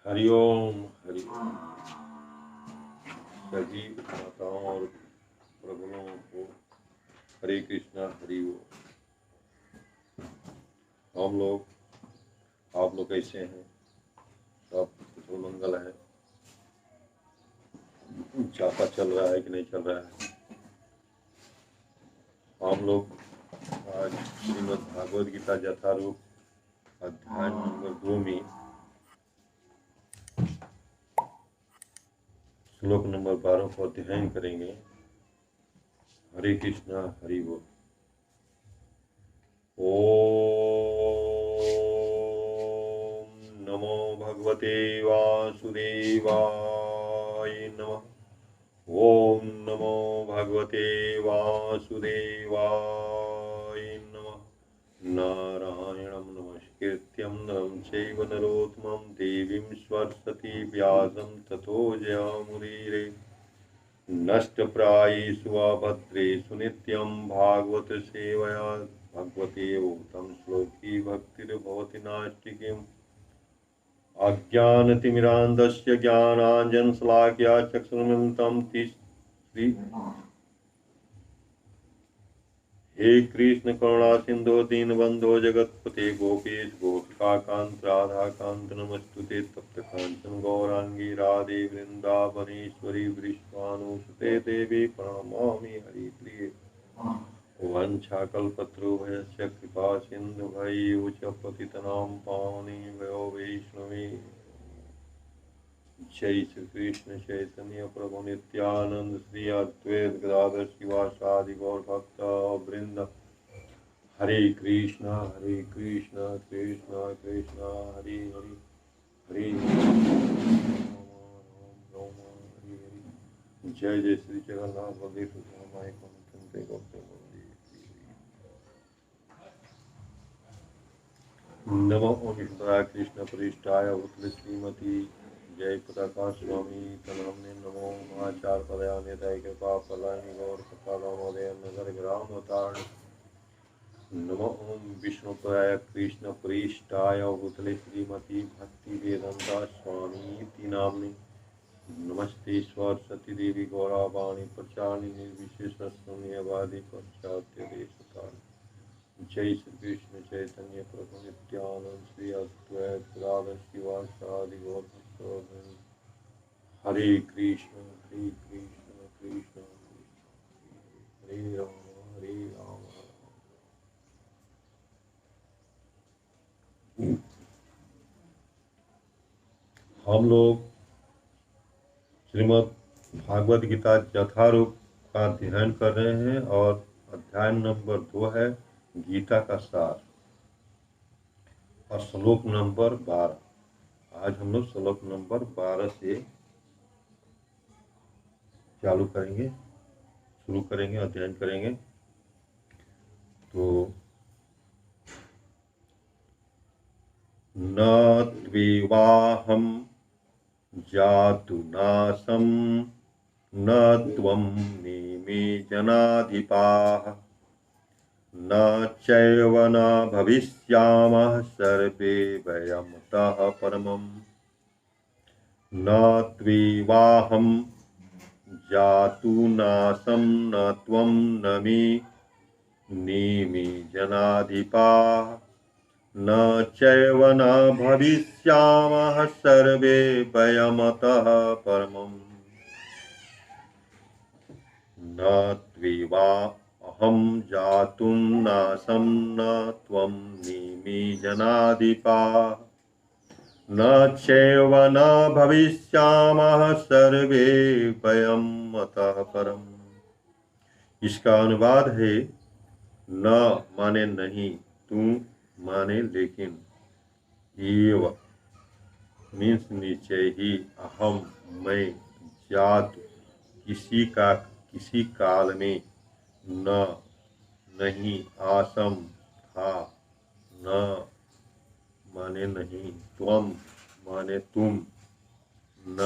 हरिओम हरिओम। सभी माताओं और प्रभुओं को हरे कृष्णा हरि ओम। हम लोग आप लोग कैसे हैं? सब कुशल मंगल है? चापा चल रहा है कि नहीं चल रहा है? हम लोग आज श्रीमद् भागवत गीता यथारूप अध्याय नंबर 2 में श्लोक नंबर 12 को अध्ययन करेंगे। हरे कृष्णा हरि बोल। ओम नमो भगवते वासुदेवाय नमः। ओम नमो भगवते वासुदेवाय नमः। नारायणं नमस्कृत्यं नरं चैव नरोत्तमं देवीं सरस्वतीं व्यासं ततो जयमुदीरये। नष्टप्रायेषु अभद्रेषु नित्यं भागवत सेवया भगवते भूतं श्लोकी भक्तिर्भवति नास्तिकीम्। अज्ञानतिमिरान्धस्य ज्ञानाञ्जनशलाकया चक्षुरुन्मिलितं श्री हे कृष्ण करुणा सिंधु दीनबंधो जगत्पते गोपेश गोपिकाकांत राधाकांत नमस्तुते तप्त कांचन गौरांगी राधे वृंदावनेश्वरी वृषभानुसुते देवी प्रणमामि हरिप्रिये। वंशाकल्पतरुभ्यश्च कृपा सिन्धुभ्यैव च पतितनां पावनेभ्यो वैष्णवे। जय श्री कृष्ण चैतन्य प्रभु नित्यानंद श्री अद्वैत गदाधर शिवासादि गौर भक्त वृंद। हरे कृष्णा कृष्णा कृष्णा हरे हरे हरे राम हरे हरे। जय जय श्री जगन्नाथ बलदेव सुभद्रा नमो ओम कृष्ण परिष्ठाय भूतले श्रीमती जय पताका स्वामी तनमने नमो महाचार पदयामे दय कृपा पलायनि गौर कपालोदय नगर ग्राम अवतारण नमो ओम विष्णुपदाय कृष्ण परिष्ठाय भूतले श्रीमती भक्ति वेदांता स्वामी नामने नमस्ते सरस्वती देवी गौरावाणी प्रचारिणी निर्विशेष शून्यवादी पाश्चात्य देशकाल। जय श्री कृष्ण चैतन्य प्रभु नित्यानंद श्री अद्वैत गदाधर शिवासादि गौर भक्तवृंद। हरे कृष्ण कृष्ण हरे राम। हम लोग श्रीमद् भागवत गीता यथारूप का अध्ययन कर रहे हैं और अध्याय नंबर 2 है गीता का सार और श्लोक नंबर 12। आज हम लोग श्लोक नंबर 12 से चालू करेंगे, शुरू करेंगे, अध्ययन करेंगे। तो न त्वेवाहं जातु नासं न त्वं नेमे जनाधिपाः न चैव न भविष्यामः सर्वे वयमतः परमम्। न त्वेवाहं जातु नासं न त्वं न मे नेमे जनाधिपाः न चैव न भविष्यामः सर्वे वयमतः परमम्। न त्वेवा अहं जातुं नासं न त्वं नेमे जनाधिपाः न चैव न भविष्यामः सर्वे वयमतः परम्। इसका अनुवाद है न माने नहीं, तू माने लेकिन, एव मीन्स निश्चय ही, अहम मैं, जात किसी का किसी काल में, न नहीं, आसम था, न माने नहीं, त्वम माने तुम, न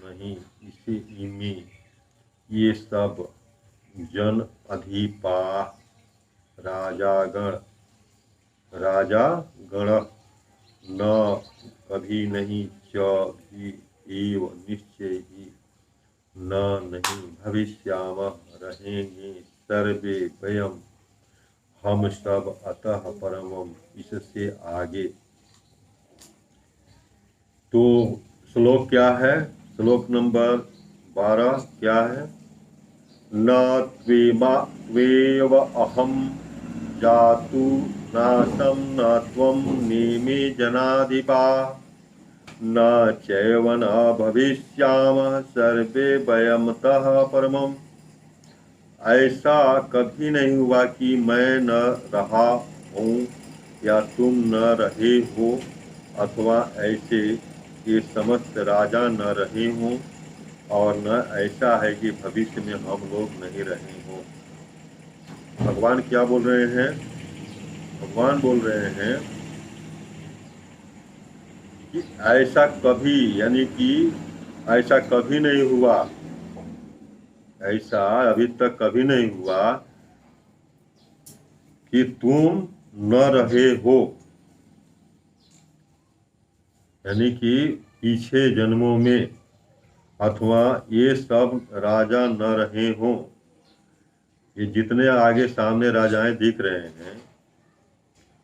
नहीं, इसे इमे ये सब जन अधिपा राजागण न कभी नहीं, च भी एव निश्चय ही, न नहीं भविष्यामः, रहेंगे सर्वे वयम, हम सब, अतः परमम, इससे आगे। तो श्लोक क्या है? श्लोक नंबर 12 क्या है? न त्वेव अहम जातु नासं न त्वं नेमे जनाधिपा, न चैव न भविष्यामः, सर्वे वयमतः परमम्। ऐसा कभी नहीं हुआ कि मैं न रहा हूँ या तुम न रहे हो, अथवा ऐसे ये समस्त राजा न रहे हों, और न ऐसा है कि भविष्य में हम लोग नहीं रहे हों। भगवान क्या बोल रहे हैं? भगवान बोल रहे हैं कि ऐसा कभी, यानी कि ऐसा कभी नहीं हुआ, ऐसा अभी तक कभी नहीं हुआ कि तुम न रहे हो, यानी कि पीछे जन्मों में, अथवा ये सब राजा न रहे हों। ये जितने आगे सामने राजाएं दिख रहे हैं,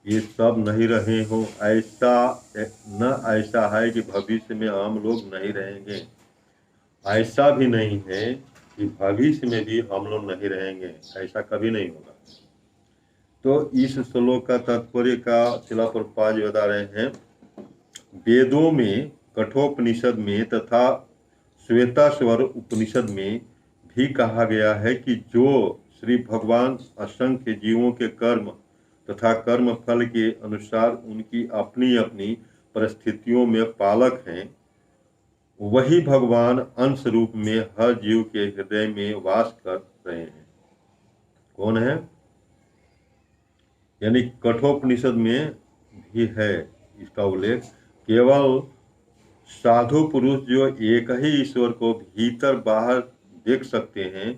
ये सब नहीं रहे हो। ऐसा न ऐसा है कि भविष्य में हम लोग नहीं रहेंगे, ऐसा भी नहीं है कि भविष्य में भी हम लोग नहीं रहेंगे, ऐसा कभी नहीं होगा। तो इस श्लोक का तात्पर्य का शिला प्रभुपाद जी बता रहे हैं, वेदों में, कठोपनिषद में तथा श्वेताश्वर उपनिषद में भी कहा गया है कि जो श्री भगवान असंख्य जीवों के कर्म तथा कर्म फल के अनुसार उनकी अपनी अपनी परिस्थितियों में पालक हैं, वही भगवान अंश रूप में हर जीव के हृदय में वास कर रहे हैं। कौन है? यानी कठोपनिषद में भी है इसका उल्लेख। केवल साधु पुरुष जो एक ही ईश्वर को भीतर बाहर देख सकते हैं,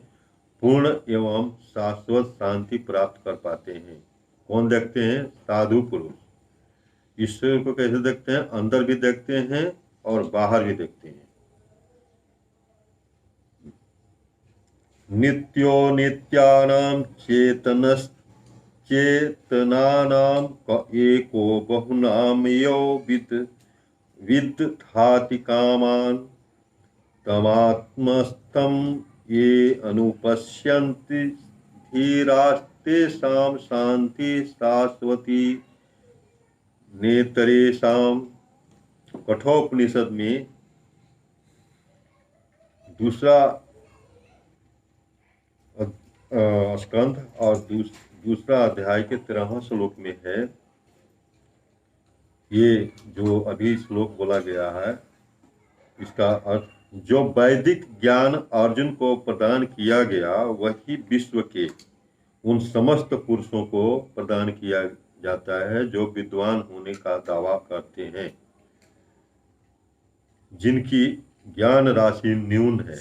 पूर्ण एवं शाश्वत शांति प्राप्त कर पाते हैं। कौन देखते हैं? साधु पुरुष। ईश्वर को कैसे देखते हैं? अंदर भी देखते हैं और बाहर भी देखते हैं। नित्यो नित्यानां चेतनानां एको बहुनाम यो विदधाति कामान्, तमात्मस्थं ये अनुपश्यन्ति धीरास्तेषां शान्ति शाश्वती नेतरेषाम्। कठोपनिषद में दूसरा स्कंध और दूसरा अध्याय के 13वां श्लोक में है, ये जो अभी श्लोक बोला गया है, इसका अर्थ, जो वैदिक ज्ञान अर्जुन को प्रदान किया गया वही विश्व के उन समस्त पुरुषों को प्रदान किया जाता है जो विद्वान होने का दावा करते हैं, जिनकी ज्ञान राशि न्यून है।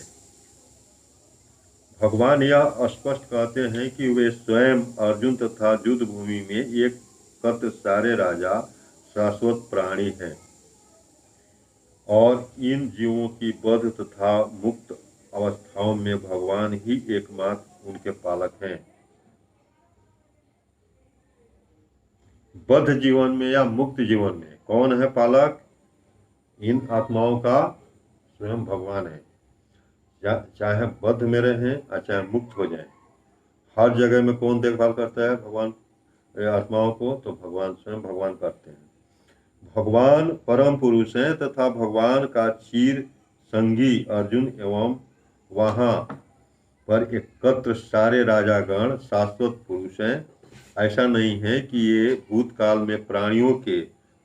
भगवान यह स्पष्ट कहते हैं कि वे स्वयं अर्जुन तथा युद्ध भूमि में एक कत्र सारे राजा शाश्वत प्राणी हैं, और इन जीवों की बद्ध तथा मुक्त अवस्थाओं में भगवान ही एकमात्र उनके पालक हैं। बद्ध जीवन में या मुक्त जीवन में कौन है पालक? इन आत्माओं का स्वयं भगवान है। चाहे बद्ध में रहें या चाहे मुक्त हो जाएं, हर जगह में कौन देखभाल करता है भगवान आत्माओं को? तो भगवान स्वयं भगवान करते हैं। भगवान परम पुरुष हैं तथा भगवान का चीर संगी अर्जुन एवं वहां पर एकत्र सारे राजागण शाश्वत पुरुष हैं। ऐसा नहीं है कि ये भूतकाल में प्राणियों के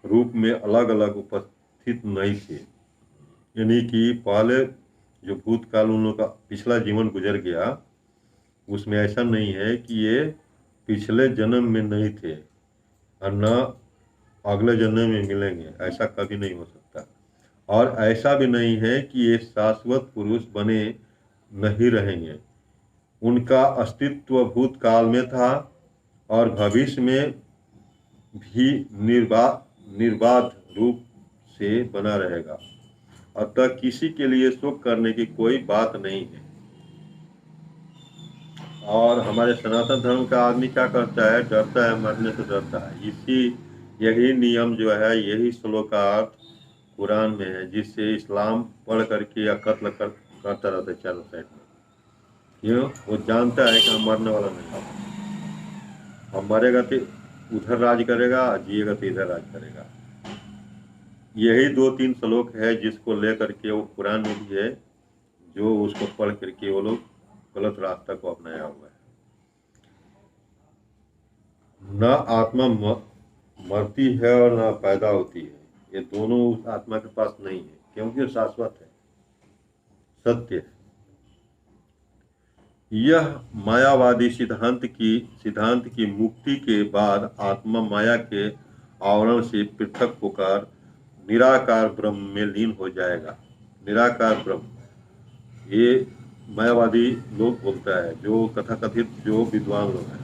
रूप में अलग अलग उपस्थित नहीं थे, यानी कि पहले जो भूतकाल उन लोगों का पिछला जीवन गुजर गया, उसमें ऐसा नहीं है कि ये पिछले जन्म में नहीं थे और न अगले जन्म में मिलेंगे, ऐसा कभी नहीं हो सकता। और ऐसा भी नहीं है कि ये शाश्वत पुरुष बने नहीं रहेंगे। उनका अस्तित्व भूतकाल में था और भविष्य में भी निर्बाध रूप से बना रहेगा, अतः किसी के लिए शोक करने की कोई बात नहीं है। और हमारे सनातन धर्म का आदमी क्या करता है, डरता है, मरने से डरता है। यही नियम जो है, यही श्लोकार्थ कुरान में है, जिससे इस्लाम पढ़ करके या करता रहता है चारों साइड में। क्यों? वो जानता है कि हम मरने वाला नहीं है, हम मरेगा तो उधर राज करेगा, जिएगा तो इधर राज करेगा। यही 2-3 श्लोक है जिसको लेकर के वो कुरान में भी है, जो उसको पढ़ करके वो लोग गलत रास्ता को अपनाया हुआ है। न आत्मा मरती है और न पैदा होती है, ये दोनों उस आत्मा के पास नहीं है, क्योंकि वो शाश्वत है, सत्य है। यह मायावादी सिद्धांत की मुक्ति के बाद आत्मा माया के आवरण से पृथक होकर निराकार ब्रह्म में लीन हो जाएगा। निराकार ब्रह्म, ये मायावादी लोग बोलता है, जो कथाकथित जो विद्वान लोग हैं,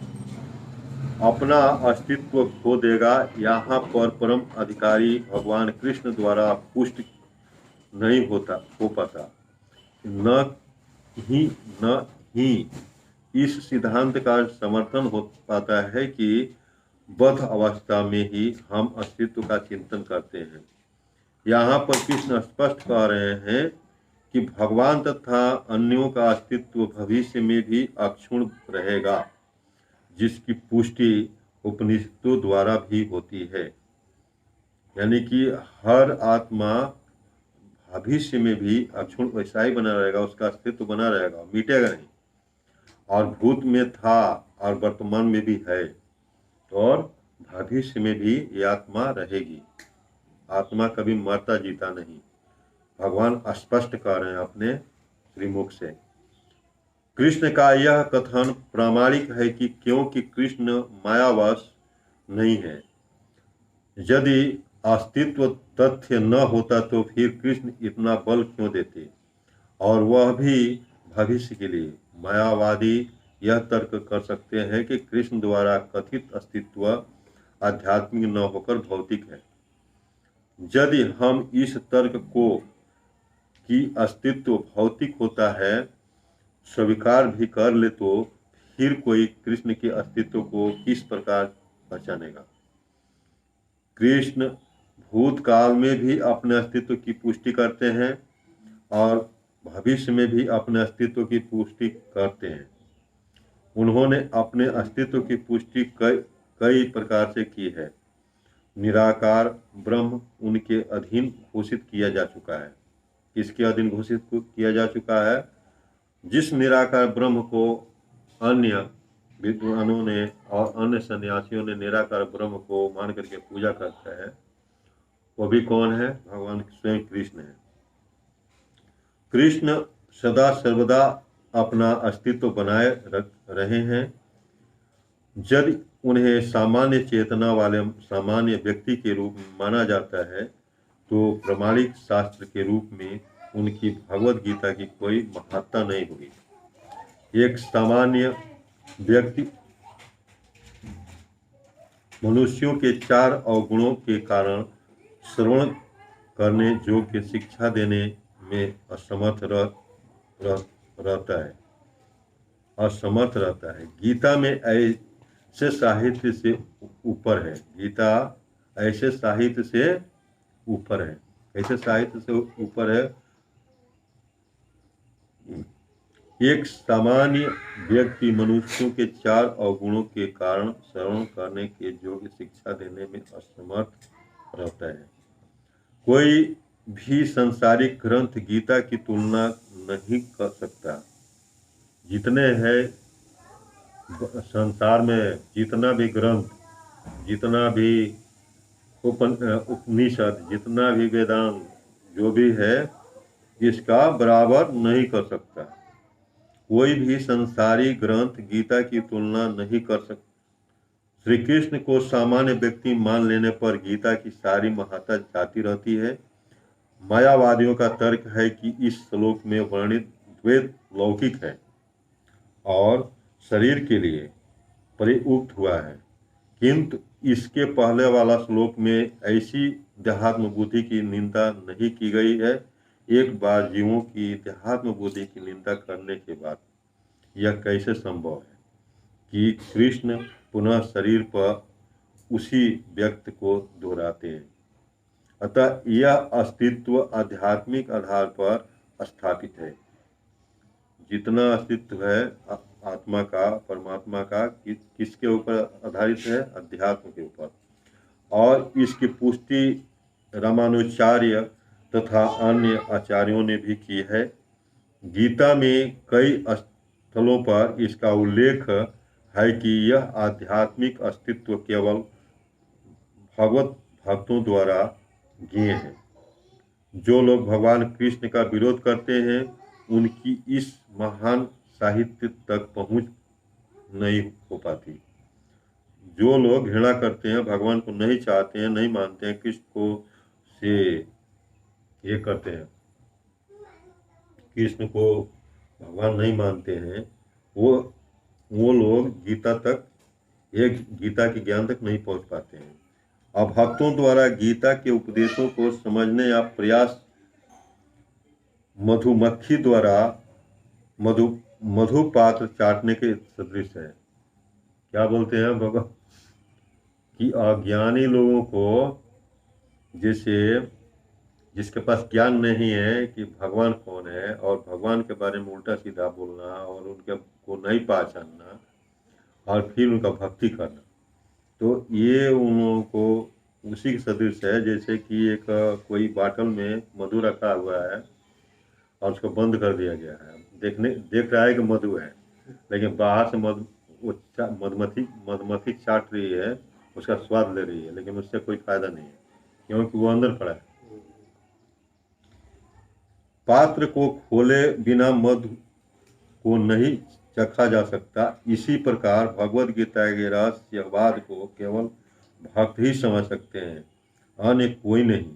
अपना अस्तित्व खो देगा। यहाँ पर परम अधिकारी भगवान कृष्ण द्वारा पुष्ट नहीं हो पाता। न ही इस सिद्धांत का समर्थन हो पाता है कि बद्ध अवस्था में ही हम अस्तित्व का चिंतन करते हैं। यहाँ पर कृष्ण स्पष्ट कह रहे हैं कि भगवान तथा अन्यों का अस्तित्व भविष्य में भी अक्षुण्ण रहेगा, जिसकी पुष्टि उपनिषदों द्वारा भी होती है। यानी कि हर आत्मा भविष्य में भी अक्षुण्ण वैसा ही बना रहेगा, उसका अस्तित्व बना रहेगा, मिटेगा नहीं। और भूत में था और वर्तमान में भी है, और भविष्य में भी ये आत्मा रहेगी। आत्मा कभी मरता जीता नहीं, भगवान स्पष्ट कर रहे हैं अपने श्रीमुख से। कृष्ण का यह कथन प्रामाणिक है कि क्योंकि कृष्ण मायावश नहीं है। यदि अस्तित्व तथ्य न होता तो फिर कृष्ण इतना बल क्यों देते, और वह भी भविष्य के लिए। मायावादी यह तर्क कर सकते हैं कि कृष्ण द्वारा कथित अस्तित्व आध्यात्मिक न होकर भौतिक है। यदि हम इस तर्क को कि अस्तित्व भौतिक होता है स्वीकार भी कर ले, तो फिर कोई कृष्ण के अस्तित्व को किस प्रकार पहचानेगा। कृष्ण भूतकाल में भी अपने अस्तित्व की पुष्टि करते हैं और भविष्य में भी अपने अस्तित्व की पुष्टि करते हैं। उन्होंने अपने अस्तित्व की पुष्टि कई प्रकार से की है। निराकार ब्रह्म उनके अधीन घोषित किया जा चुका है। किसके अधीन घोषित किया जा चुका है? जिस निराकार ब्रह्म को अन्य विद्वानों ने और अन्य सन्यासियों ने निराकार ब्रह्म को मान करके पूजा करते हैं, वो भी कौन है? भगवान स्वयं कृष्ण है। कृष्ण सदा सर्वदा अपना अस्तित्व बनाए रख रहे हैं। यदि उन्हें सामान्य चेतना वाले सामान्य व्यक्ति के रूप में माना जाता है, तो प्रमाणिक शास्त्र के रूप में उनकी भगवत गीता की कोई महत्ता नहीं होगी। एक सामान्य व्यक्ति मनुष्यों के 4 अवगुणों के कारण श्रवण करने योग्य शिक्षा देने में असमर्थ रहता है। गीता में ऐसे साहित्य से ऊपर है। गीता ऐसे साहित्य से ऊपर है। ऐसे साहित्य से ऊपर है। एक सामान्य व्यक्ति मनुष्यों के 4 अवगुणों के कारण श्रवण करने के योग्य शिक्षा देने में असमर्थ रहता है। कोई भी सांसारिक ग्रंथ गीता की तुलना नहीं कर सकता। जितने हैं संसार में, जितना भी ग्रंथ, जितना भी उपनिषद, जितना भी वेदांत जो भी है, इसका बराबर नहीं कर सकता। कोई भी संसारी ग्रंथ गीता की तुलना नहीं कर सकता। श्री कृष्ण को सामान्य व्यक्ति मान लेने पर गीता की सारी महत्ता जाती रहती है। मायावादियों का तर्क है कि इस श्लोक में वर्णित द्वैत लौकिक है और शरीर के लिए प्रयुक्त हुआ है, इसके पहले वाला श्लोक में ऐसी देहात्म बुद्धि की निंदा नहीं की गई है। एक बार जीवों की देहात्म बुद्धि की निंदा करने के बाद यह कैसे संभव है कि कृष्ण पुनः शरीर पर उसी व्यक्ति को दोहराते हैं। अतः यह अस्तित्व आध्यात्मिक आधार पर स्थापित है। जितना अस्तित्व है आत्मा का, परमात्मा का, किसके ऊपर आधारित है? अध्यात्म के ऊपर। और इसकी पुष्टि रामानुजाचार्य तथा अन्य आचार्यों ने भी की है। गीता में कई स्थलों पर इसका उल्लेख है कि यह आध्यात्मिक अस्तित्व केवल भगवत भक्तों द्वारा ज्ञेय है। जो लोग भगवान कृष्ण का विरोध करते हैं उनकी इस महान साहित्य तक पहुंच नहीं हो पाती। जो लोग घृणा करते हैं, भगवान को नहीं चाहते हैं, नहीं मानते हैं, कृष्ण को से ये करते हैं, कृष्ण को भगवान नहीं मानते हैं, वो लोग गीता के ज्ञान तक नहीं पहुंच पाते हैं। अब भक्तों द्वारा गीता के उपदेशों को समझने या प्रयास मधुमक्खी द्वारा मधु पात्र चाटने के सदृश है। क्या बोलते हैं भगवान कि अज्ञानी लोगों को, जैसे जिसके पास ज्ञान नहीं है कि भगवान कौन है और भगवान के बारे में उल्टा सीधा बोलना और उनके को नहीं पहचानना और फिर उनका भक्ति करना, तो ये उन लोगों को उसी के सदृश है जैसे कि एक कोई बाटल में मधु रखा हुआ है और उसको बंद कर दिया गया है। देख रहा है कि मधु है, लेकिन बाहर से मधुमक्खी चाट रही है, उसका स्वाद ले रही है, लेकिन उससे कोई फायदा नहीं है क्योंकि वो अंदर पड़ा है। पात्र को खोले बिना मधु को नहीं चखा जा सकता। इसी प्रकार भगवद गीता के रहस्यवाद को केवल भक्त ही समझ सकते हैं, अन्य कोई नहीं।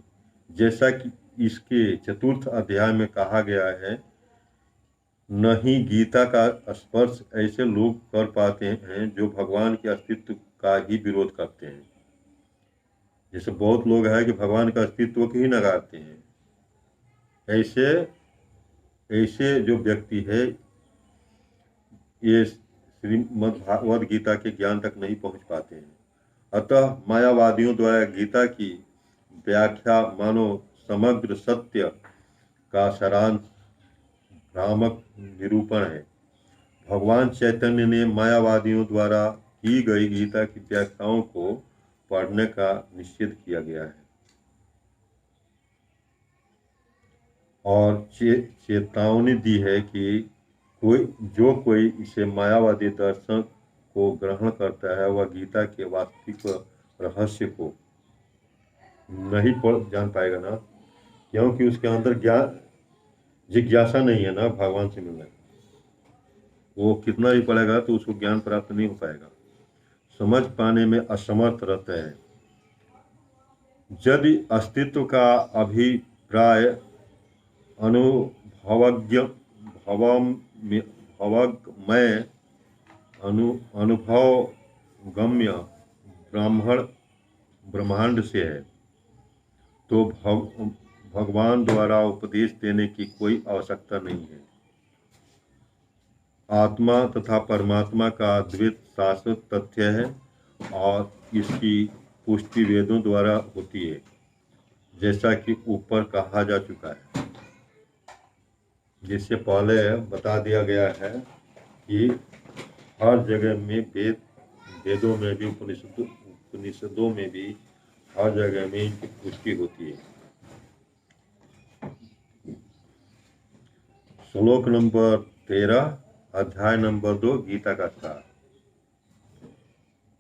जैसा कि इसके चतुर्थ अध्याय में कहा गया है, नहीं गीता का स्पर्श ऐसे लोग कर पाते हैं जो भगवान के अस्तित्व का ही विरोध करते हैं। जैसे बहुत लोग हैं कि भगवान का अस्तित्व को ही नकारते हैं। ऐसे जो व्यक्ति है ये श्रीमद् भागवत गीता के ज्ञान तक नहीं पहुंच पाते हैं। अतः मायावादियों द्वारा गीता की व्याख्या मानो समग्र सत्य का सारांश भ्रामक निरूपण है। भगवान चैतन्य ने मायावादियों द्वारा की गई गीता की व्याख्याओं को पढ़ने का निषेध किया गया है और चेतावनी दी है कि कोई इसे मायावादी दर्शन को ग्रहण करता है वह गीता के वास्तविक रहस्य को नहीं जान पाएगा ना, क्योंकि उसके अंदर जिज्ञासा नहीं है ना भगवान से मिलने। वो कितना भी पढ़ेगा तो उसको ज्ञान प्राप्त नहीं हो पाएगा, समझ पाने में असमर्थ रहता है। यदि अस्तित्व का अभिप्राय अनुभवगम्य ब्रह्मांड से है तो भगवान द्वारा उपदेश देने की कोई आवश्यकता नहीं है। आत्मा तथा परमात्मा का द्वैत शाश्वत तथ्य है और इसकी पुष्टि वेदों द्वारा होती है, जैसा कि ऊपर कहा जा चुका है। जिससे पहले बता दिया गया है कि हर जगह में वेदों में भी उपनिषदों में भी हर जगह में इनकी पुष्टि होती है। श्लोक नंबर 13 अध्याय नंबर 2 गीता का सार।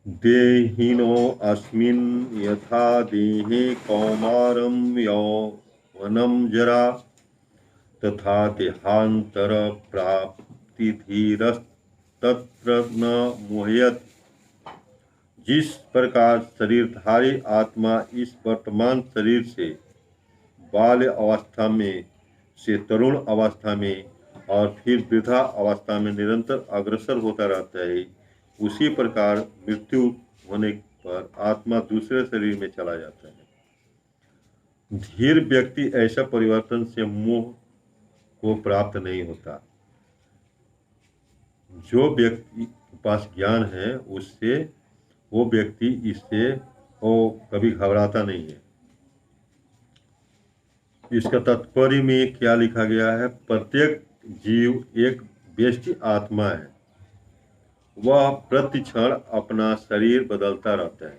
देहिनो अस्मिन् यथा देहे कौमारं यौवनं जरा तथा देहांतर प्राप्ति धीरस्तत्र न मोहयत। जिस प्रकार शरीरधारी आत्मा इस वर्तमान शरीर से बाल्य अवस्था में से तरुण अवस्था में और फिर वृद्धा अवस्था में निरंतर अग्रसर होता रहता है, उसी प्रकार मृत्यु होने पर आत्मा दूसरे शरीर में चला जाता है। धीर व्यक्ति ऐसा परिवर्तन से मोह को प्राप्त नहीं होता। जो व्यक्ति के पास ज्ञान है उससे वो व्यक्ति इससे वो कभी घबराता नहीं है। इसका तात्पर्य में क्या लिखा गया है? प्रत्येक जीव एक व्यष्टि आत्मा है। वह प्रति क्षण अपना शरीर बदलता रहता है,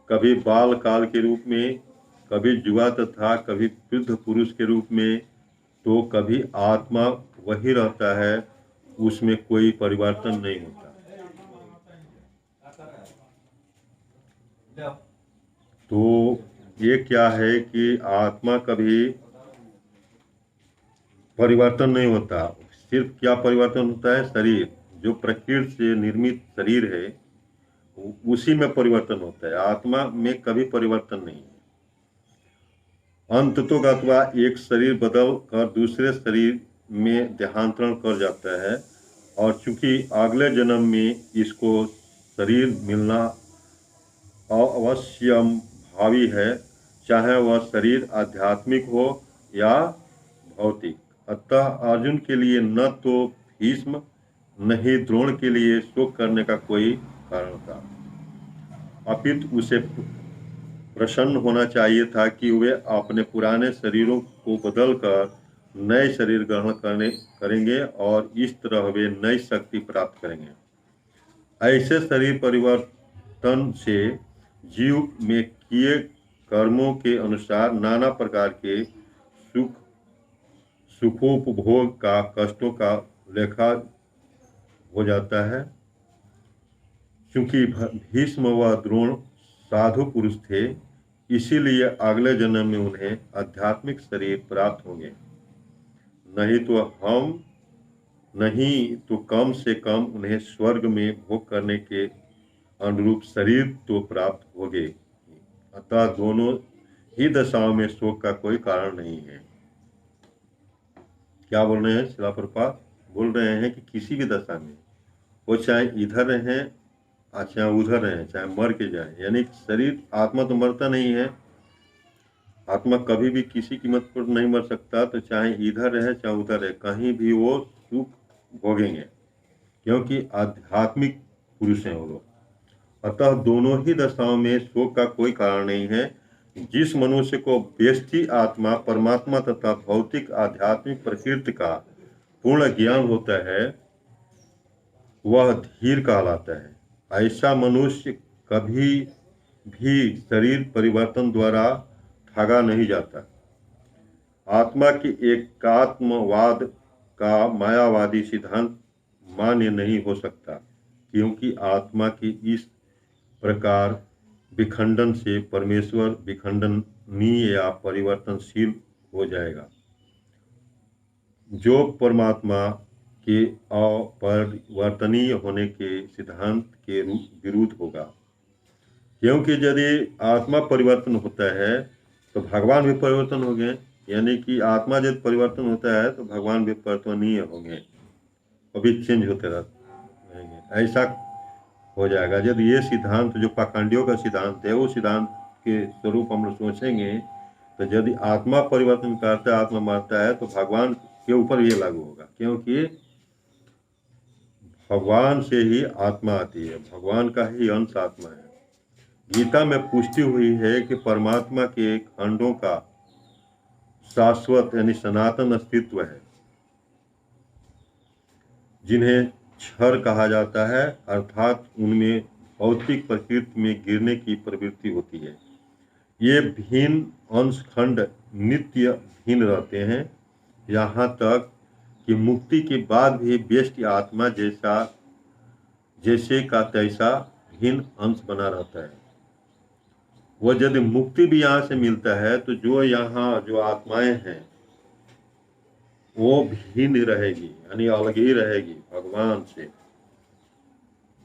कभी बाल काल के रूप में, कभी युवा तथा कभी वृद्ध पुरुष के रूप में, तो कभी आत्मा वही रहता है, उसमें कोई परिवर्तन नहीं होता। तो ये क्या है कि आत्मा कभी परिवर्तन नहीं होता। सिर्फ क्या परिवर्तन होता है? शरीर, जो प्रकृति से निर्मित शरीर है उसी में परिवर्तन होता है, आत्मा में कभी परिवर्तन नहीं है। अंततोगत्वा एक शरीर बदल कर दूसरे शरीर में देहांतरण कर जाता है, और चूंकि अगले जन्म में इसको शरीर मिलना अवश्यम भावी है, चाहे वह शरीर आध्यात्मिक हो या भौतिक। अतः अर्जुन के लिए न तो भीष्म न ही द्रोण के लिए शोक करने का कोई कारण था, अपितु उसे प्रसन्न होना चाहिए था कि वे अपने पुराने शरीरों को बदलकर नए शरीर ग्रहण करेंगे और इस तरह वे नई शक्ति प्राप्त करेंगे। ऐसे शरीर परिवर्तन से जीव में किए कर्मों के अनुसार नाना प्रकार के सुखोपभोग का, कष्टों का लेखा हो जाता है। क्योंकि भीष्म व द्रोण साधु पुरुष थे, इसीलिए अगले जन्म में उन्हें आध्यात्मिक शरीर प्राप्त होंगे, नहीं तो कम से कम उन्हें स्वर्ग में भोग करने के अनुरूप शरीर तो प्राप्त होंगे। अतः दोनों ही दशाओं में शोक का कोई कारण नहीं है। क्या बोल रहे हैं श्रील प्रभुपाद? बोल रहे हैं कि किसी भी दशा में वो चाहे इधर रहें, चाहे उधर रहें, चाहे मर के जाए, यानी शरीर, आत्मा तो मरता नहीं है, आत्मा कभी भी किसी कीमत पर नहीं मर सकता, तो चाहे इधर रहे चाहे उधर रहे, कहीं भी वो सुख भोगेंगे, क्योंकि आध्यात्मिक पुरुष हैं वो लोग। अतः दोनों ही दशाओं में शोक का कोई कारण नहीं है। जिस मनुष्य को व्यष्टि आत्मा, परमात्मा तथा भौतिक आध्यात्मिक प्रकृति का पूर्ण ज्ञान होता है, वह धीर कहलाता है। ऐसा मनुष्य कभी भी शरीर परिवर्तन द्वारा ठगा नहीं जाता। आत्मा के एकात्मवाद का मायावादी सिद्धांत मान्य नहीं हो सकता, क्योंकि आत्मा की इस प्रकार विखंडन से परमेश्वर विखंडनीय या परिवर्तनशील हो जाएगा, जो परमात्मा के अपरिवर्तनीय होने के सिद्धांत के विरुद्ध होगा। क्योंकि यदि आत्मा परिवर्तन होता है तो भगवान भी परिवर्तन हो गए, यानी कि आत्मा जब परिवर्तन होता है तो भगवान भी परिवर्तनीय होंगे, अभी चेंज होते रहेंगे, ऐसा हो जाएगा। यदि ये सिद्धांत जो पाखंडियों का सिद्धांत है, वो सिद्धांत के स्वरूप हम लोग सोचेंगे, तो यदि आत्मा परिवर्तन करता है, आत्मा मरता है, तो भगवान के ऊपर ये लागू होगा, क्योंकि भगवान से ही आत्मा आती है, भगवान का ही अंश आत्मा है। गीता में पुष्टि हुई है कि परमात्मा के खंडों का शाश्वत यानी सनातन अस्तित्व है, जिन्हें क्षर कहा जाता है, अर्थात उनमें भौतिक प्रकृति में गिरने की प्रवृत्ति होती है। ये भिन्न अंश खंड नित्य भिन्न रहते हैं, यहाँ तक कि मुक्ति के बाद भी व्यष्टि आत्मा जैसे का तैसा भिन्न अंश बना रहता है। वह यदि मुक्ति भी यहाँ से मिलता है, तो जो यहाँ जो आत्माएं हैं वो भिन्न रहेगी, यानी अलग ही रहेगी भगवान से।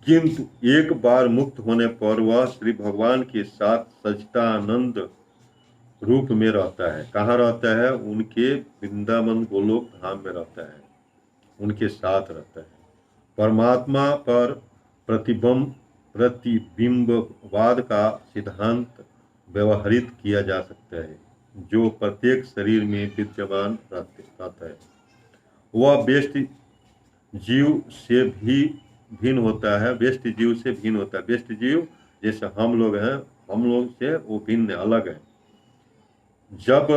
किंतु एक बार मुक्त होने पर वह श्री भगवान के साथ सच्चिदानंद रूप में रहता है। कहाँ रहता है? उनके वृंदावन गोलोक धाम में रहता है, उनके साथ रहता है। परमात्मा पर प्रतिबिंब प्रतिबिंबवाद का सिद्धांत व्यवहारित किया जा सकता है, जो प्रत्येक शरीर में विद्यमान रहता है। वह व्यष्टि जीव से भी भिन्न होता है, व्यष्टि जीव से भिन्न होता है। व्यष्टि जीव जैसे हम लोग हैं, हम लोग से वो भिन्न अलग है। जब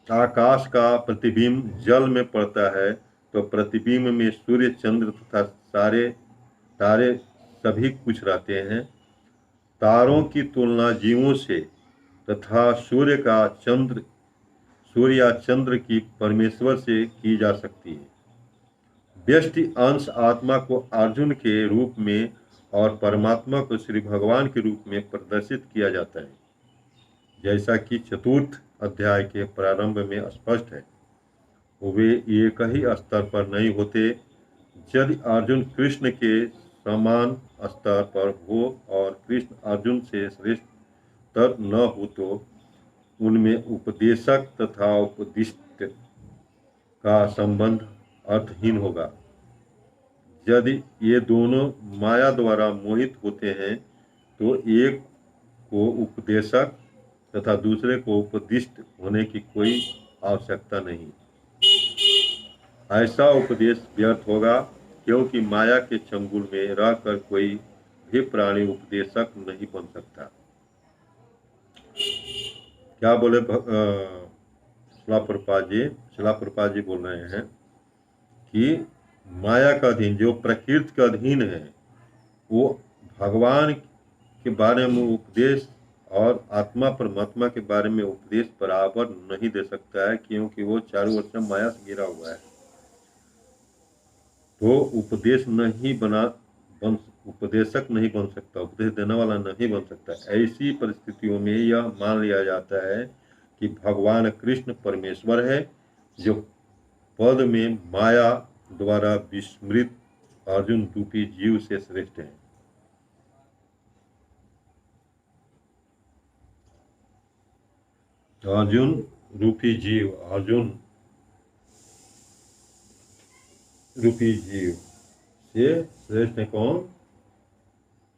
आकाश का प्रतिबिंब जल में पड़ता है तो प्रतिबिंब में सूर्य, चंद्र तथा सारे तारे सभी कुछ रहते हैं। तारों की तुलना जीवों से तथा सूर्य या चंद्र की परमेश्वर से की जा सकती है। व्यष्टि अंश आत्मा को अर्जुन के रूप में और परमात्मा को श्री भगवान के रूप में प्रदर्शित किया जाता है, जैसा कि चतुर्थ अध्याय के प्रारंभ में स्पष्ट है। वे एक ही स्तर पर नहीं होते। यदि अर्जुन कृष्ण के समान स्तर पर हो और कृष्ण अर्जुन से श्रेष्ठतर न हो तो उनमें उपदेशक तथा उपदिष्ट का संबंध अर्थहीन होगा। यदि ये दोनों माया द्वारा मोहित होते हैं तो एक को उपदेशक तथा दूसरे को उपदिष्ट होने की कोई आवश्यकता नहीं। ऐसा उपदेश व्यर्थ होगा, क्योंकि माया के चंगुल में रहकर कोई भी प्राणी उपदेशक नहीं बन सकता। क्या बोले शिला प्रभुपाद जी बोल रहे हैं कि माया का अधीन, जो प्रकृति का अधीन है, वो भगवान के बारे में उपदेश और आत्मा परमात्मा के बारे में उपदेश बराबर नहीं दे सकता है, क्योंकि वो चारों ओर से माया से घिरा हुआ है। तो उपदेशक नहीं बन सकता, उपदेश देने वाला नहीं बन सकता। ऐसी परिस्थितियों में यह मान लिया जाता है कि भगवान कृष्ण परमेश्वर है, जो पद में माया द्वारा विस्मृत अर्जुन रूपी जीव से श्रेष्ठ है। अर्जुन रूपी जीव से श्रेष्ठ है कौन?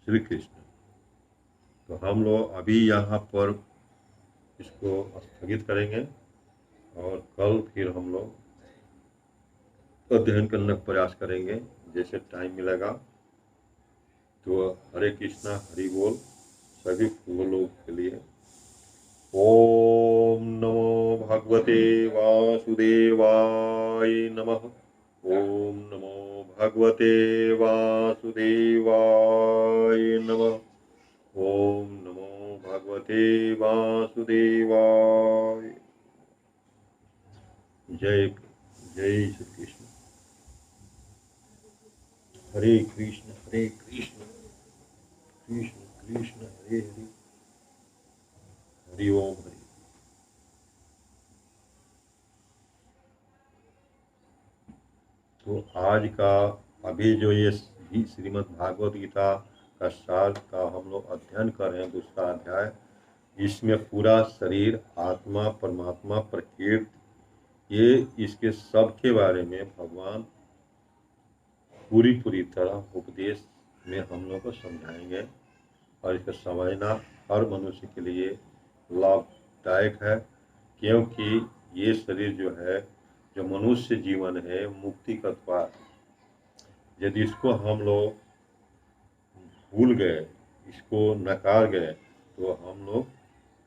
श्री कृष्ण। तो हम लोग अभी यहाँ पर इसको स्थगित करेंगे और कल फिर हम लोग अध्ययन करने का प्रयास करेंगे जैसे टाइम मिलेगा। तो हरे कृष्णा, हरि बोल सभी लोगों के लिए। ओम नमो भगवते वासुदेवाय नमः। ओम नमो भगवते वासुदेवाय नमः। ओम नमो भगवते वासुदेवाय। जय जय श्री कृष्ण। हरे कृष्ण कृष्ण कृष्ण हरे हरे, हरि ओम हरि। तो आज का अभी जो ये श्रीमद् भागवत गीता का सार का हम लोग अध्ययन कर रहे हैं, दूसरा अध्याय, इसमें पूरा शरीर, आत्मा, परमात्मा, प्रकृति, ये इसके सब के बारे में भगवान पूरी तरह उपदेश में हम लोग को समझाएंगे। और इसका समझना हर मनुष्य के लिए लाभदायक है, क्योंकि ये शरीर जो है, जो मनुष्य जीवन है, मुक्ति का द्वार। यदि इसको हम लोग भूल गए, इसको नकार गए, तो हम लोग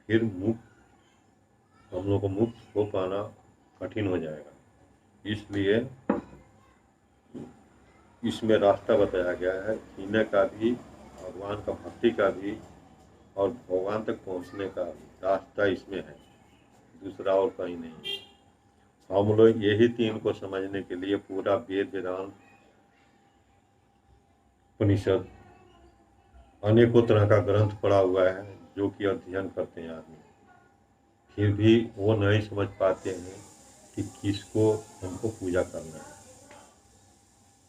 फिर हम लोग को मुक्त हो पाना कठिन हो जाएगा। इसलिए इसमें रास्ता बताया गया है जीने का भी, भगवान का भक्ति का भी, और भगवान तक पहुंचने का रास्ता इसमें है, दूसरा और कहीं नहीं है। हम लोग यही तीन को समझने के लिए पूरा वेद, वेदांत, उपनिषद, अनेकों तरह का ग्रंथ पढ़ा हुआ है, जो कि अध्ययन करते हैं आदमी, फिर भी वो नहीं समझ पाते हैं कि किसको हमको पूजा करना है।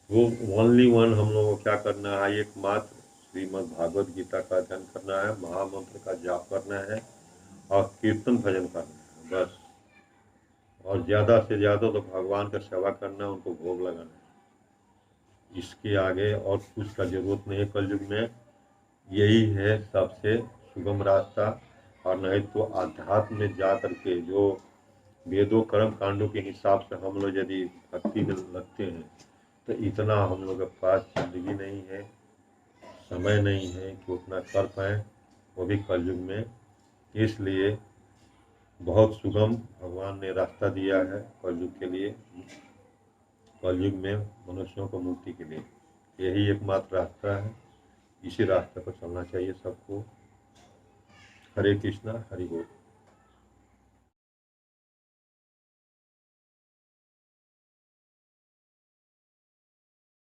वो ओनली वन हम लोगों को क्या करना है, एकमात्र श्रीमद् भागवत गीता का अध्ययन करना है, महामंत्र का जाप करना है और कीर्तन भजन करना है, बस। और ज़्यादा से ज़्यादा तो भगवान का सेवा करना, उनको भोग लगाना है। इसके आगे और कुछ का जरूरत नहीं है कलयुग में। यही है सबसे सुगम रास्ता। और नहीं तो आध्यात्म में जा करके जो वेदों कर्म कांडों के हिसाब से हम लोग यदि भक्ति में लगते हैं तो इतना हम लोग के पास जिंदगी नहीं है, समय नहीं है कि उतना कर पाएँ, वो भी कलयुग में। इसलिए बहुत सुगम भगवान ने रास्ता दिया है कलयुग के लिए, कलयुग में मनुष्यों को मुक्ति के लिए यही एकमात्र रास्ता है। इसी रास्ते पर चलना चाहिए सबको। हरे कृष्णा, हरि बोल।